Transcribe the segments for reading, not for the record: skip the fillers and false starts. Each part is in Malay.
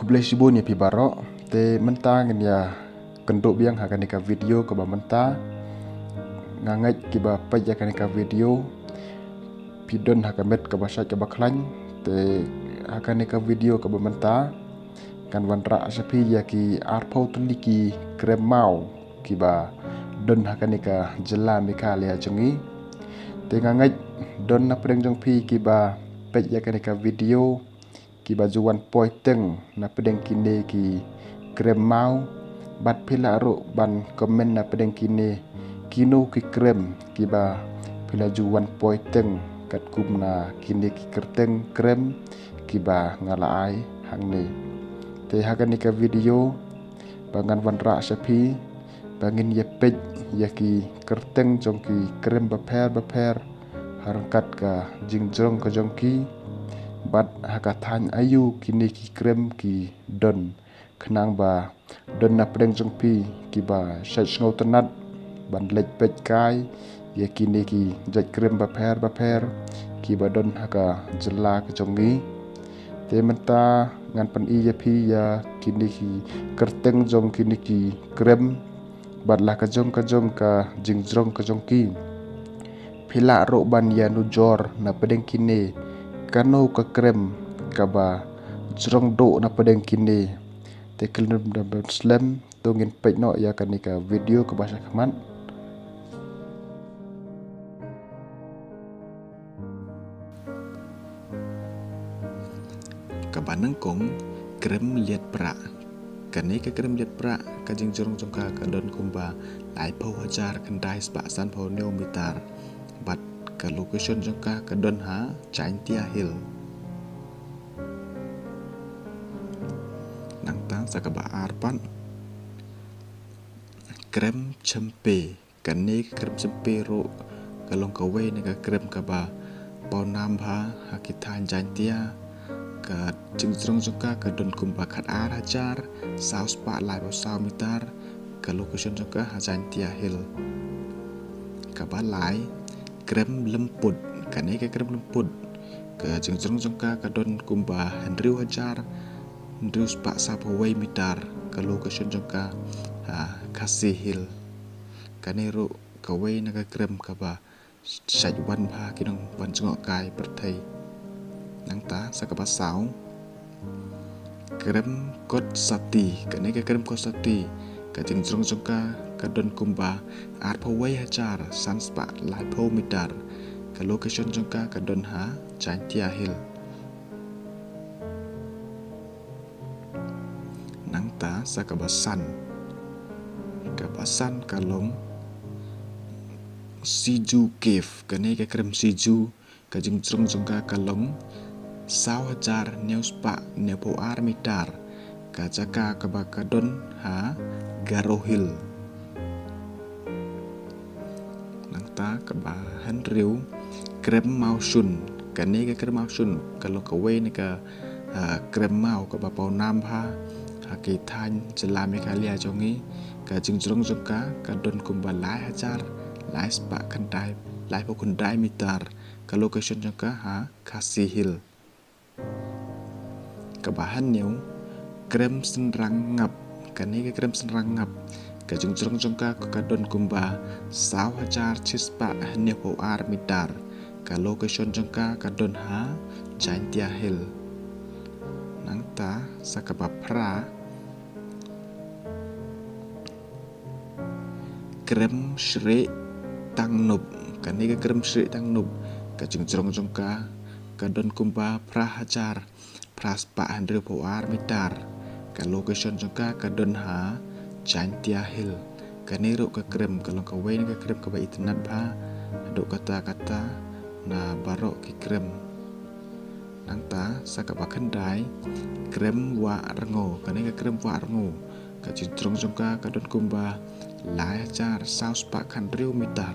Kublai sibun ya pi barok te mentang ya kenduk biang hakan ika video ke ba menta ngangai kiba paj akan ika video pidon hakamet ke basat ke baklan te hakan ika video ke ba menta kan wanra sapi ya ki arpau tuliki kremau kiba don hakan ika jela mika lia jongi te ngangai don na pedeng jong pi kiba paj akan ika video kiba juan poiteng na pedeng kine ki kremau bat pila ro ban komen na pedeng kine kino ki krem kiba pila juan poiteng kat kumna kine ki kerteng krem kiba ngala ai hangne te hakan ika video bangan wanra sapi bangin ye pej ya ki kerteng jong ki krem baper harangkat ka jingjong ka jongki bat hakathan ayu kini ki krem ki don kenang ba don na pedeng jongpi ki ba saj ngau tenat ban lej pej kai ya kini ki jaj krem baper ki ba don haka jela ke jongi te menta ngan pen i ya pi ya kini ki kerteng jong kini ki krem bat lah ka jong ka jingjong ka jongki pila ro ban ya nujor na pedeng kini kano ka krem kaba jrong do na pedeng kini te kelem da slam tongin pej no ya kanika video ke bahasa kaman kabanang kong krem liat pra kane ka krem liat pra ka jing jrong jongka ka don kumba lai pau hajar kendai spa san pau neo mitar bat ka location jongka ka don ha Chaintia Hill nang tang sa ka ba arpan krem chempe kane ka krem chempe ro ka long ka we ne ka krem ka ba pau nam ha hakithan Chaintia ka jing jrong jongka ka don kumba khat ar hajar sao spa lai pau sao mitar ka location jongka ha Chaintia Hill ka ba lai krem lemput kane ka krem lemput ka jing jongka ka don kumba Henry hajar Henry spa sa pawai mitar ka location jongka Cassie Hill kane ro ka wei na ka krem ka ba saj wan ba kinong ban jngok kai perthai nang ta sa ka ba sao krem kot sati kane ka krem kot sati ka jing jongka ka don kumba ar pawai hajar san spa lai pau mitar ka location jongka ka don ha Chaintia Hill nang ta sa kabasan kalong Siju Cave kane ka krem Siju ka jing jongka kalong sao hajar neu spa neu pau ar mitar ka jaka ka ba ka don ha Garo Hill nang ta ka ba Henry krem mau sun kane ka krem mau sun kalau ka we ni ka krem mau ka ba pau nam ha ki than jela me kalia jongi ka jing jongka ka don kumba lai hajar lai spa kandai lai pau kandai mitar ka location jongka ha Cassie Hill ka bahan neu krem senrang ngap kane ka krem senrang ngap ka jing jongka ka don kumba sao hajar chispa neu pau ar mitar ka location jongka ka don ha Chaintia Hill nang ta sa ka ba pra krem Sri Tangnup kane ka krem Sri Tangnup ka jing jongka ka don kumba pra hajar praspa Henry pau ar mitar ka location jongka ka don ha Chaintia Hill kane ro ka krem kalong ka we ka krem ka ba itnat ba do kata na barok ki krem nang ta sa ka ba khandai krem wa rengo kane ka krem wa rengo ka jing jongka ka don kumba lai hajar sao spa khan riu mitar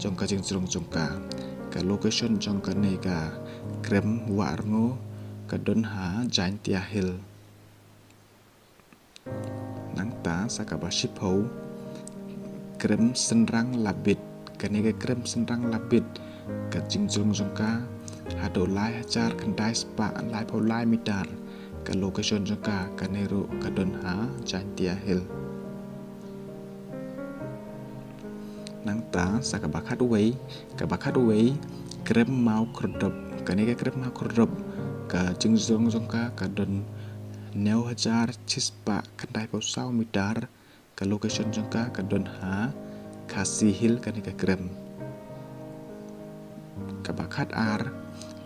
jong ka jing jongka ka location jong ka ne ka krem wa rengo ka don ha Chaintia Hill nang ta sa ka ba shipau krem senrang labit kane ka krem senrang labit ka jing jongka hado lai hajar kendai spa lai pau lai mitar ke location jangka ke neru ke don ha Jain Tia Hill nang ta sa ka bakat uwei krem mau kerdop ke ni ke krem mau kerdop ke jengjong jangka ke don neu hajar cispa kendai pau sau midar ke location jangka ke don ha Khasi Hill ke ni ke krem ke bakat ar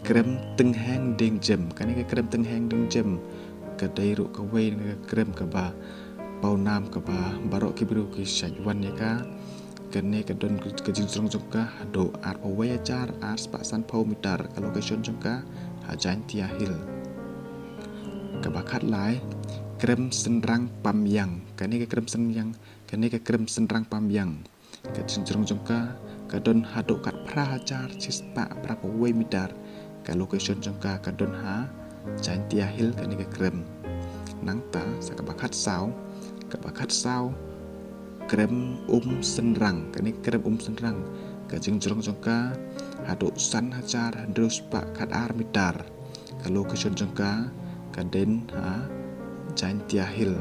krem teng hang ding jem ke ni ke krem teng hang ding jem ke dai ru ke wei ke krem ke ba pau nam ke ba barok ki biru ki sajwan ya ka ke ni ke don ke jingrong jongka do ar away ajar ar spa san pau mitar ke location jongka ha Jain Tia Hill ke bakat lai krem senrang pamyang ke ni ke krem senrang ke ni ke krem senrang pamyang ke jingrong jongka ke don hado kat pra ajar cispa pra away mitar ke location jongka ke don ha Jain Tia Hill ke ni ke krem nang ta sa ke bakat sau krem senrang ke ni krem senrang ke jingrong jongka hado san hajar handrus pak kat ar mitar ke location jongka ke den ha Jain Tia Hill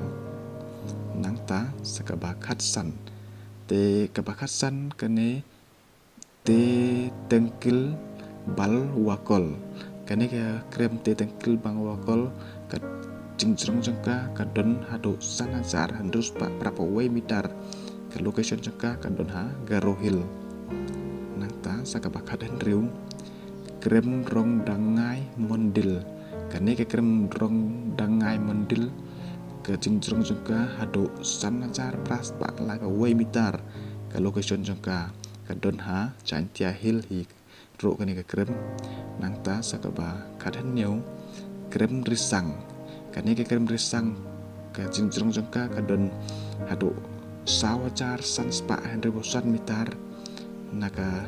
nang ta sa ke bakat san te ke bakat san ke ni te tengkil bal wakol ke ni ke krem te tengkil bang wakol ke jingrong jongka ke don hado san hajar handrus pak berapa way mitar ke location jongka ke don ha Garo Hill nang ta sa ke bakat henriu krem rong dangai mondil ke ni ke krem rong dangai mondil ke jingrong jongka hado san hajar pras pak lai pa way mitar ke location jongka ke don ha Jain Tia Hill hi ro ke ni ke krem nang ta sa ke bakat henriu krem risang ke ni ke krem risang ke jingrong jongka ke don hado sawajar san spa henry bosan mitar naga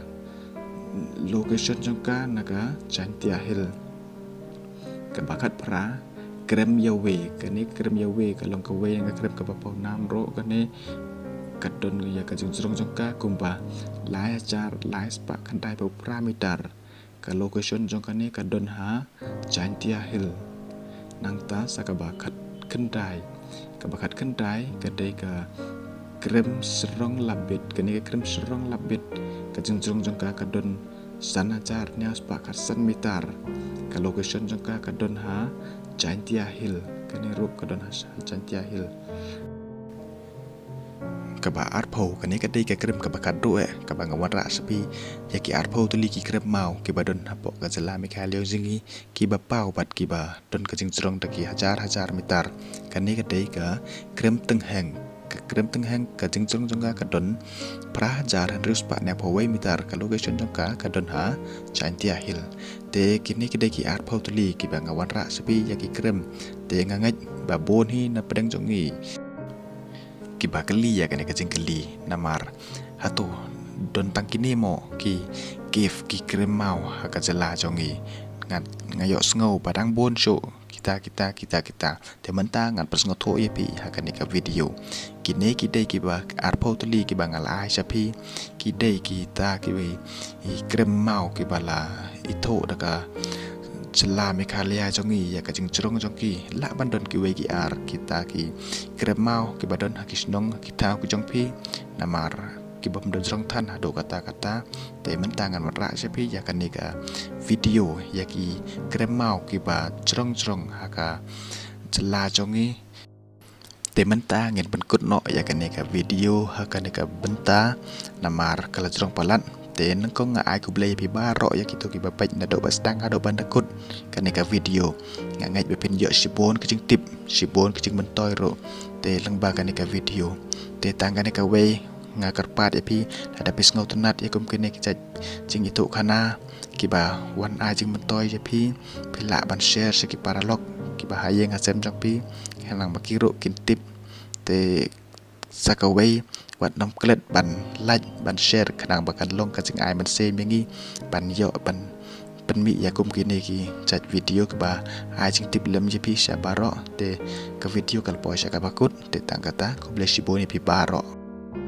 location jongka naga Jain Tia Hill ke bakat pra krem yawe ke ni krem yawe ke long ke we ke krem ke bapau nam ro ke ni ke don ya ke jingrong jongka kumba lai ajar lai spa kandai pau pra mitar ke location jongka ni ke don ha Jain Tia Hill nang ta sa ke bakat kendai ke dai ke krem serong labit ke ni ke krem serong labit ke jingrong jongka ke don san hajar nya spa kat san mitar ke location jongka ke don ha Jain Tia Hill ke ni rup ke don ha Jain Tia Hill ke ba arpo ke ni ke dai ke krem ke bakat do ke ba ngawan ra sepi ya ki arpo tu li ki krem mau ki ba don hapok ke jela mi ka leo zingi ki ba pau bat ki ba don ke jingrong ta ki hajar mitar ke ni ke dai ke krem teng hang ke krem teng hang ke jingrong jongka ke don pra hajar handrus pak ne pawai mitar ke location jongka ke don ha Jain Tia Hill te kini ke dai ki arpo tu li ki ba ngawan ra sepi ya ki krem te ngangaj ba bon hi na pedang jongi ki ba keli ya kene kajing keli namar hatu don tangkini mo ki gif ki krem mau haka jela jongi ngat ngayok sngau padang bon show kita te menta ngat pers ngotho ye pi haka ni ka video kine ki dai ki ba arpo tuli ki ba ngala ai sapi ki dai ki ta ki we krem mau ki bala itho daka jela mekalia jongi ya ka jingrong jongki la bandon ki we ki ar kita ki krem mau ki badon hakisnong kita ku jongpi namar ki bom don jong than hado kata te mentangan mara sepi ya kan ni ka video ya ki krem mau ki ba jrong haka jela jongi te menta ngin ben kut no ya kan ni ka video haka ni ka benta namar kala jrong palat ten ko nga ai ku blay pi baro ya kitu ki bapaj na do bastang ado bandakut kanika video nga ngai be pen yo sibon kicing tip sibon kicing mentoy ro te lengba kanika video te tangkanika we nga karpat ya pi ada pis ngau tunat ya kum kene ki jing itu kana ki ba wan a jing mentoy ya pi pila ban share se ki paralog ki ba hayeng asem jang pi helang bakiro kin tip te sakaway wat nom klet ban like ban share kadang bakan long ka jing ai man se mengi ban yo ban mi ya kum kini ki chat video ke ba ai jing tip lem je pi sha baro te ka video kal po sha ka bakut te tang kata ko ble shi boni pi baro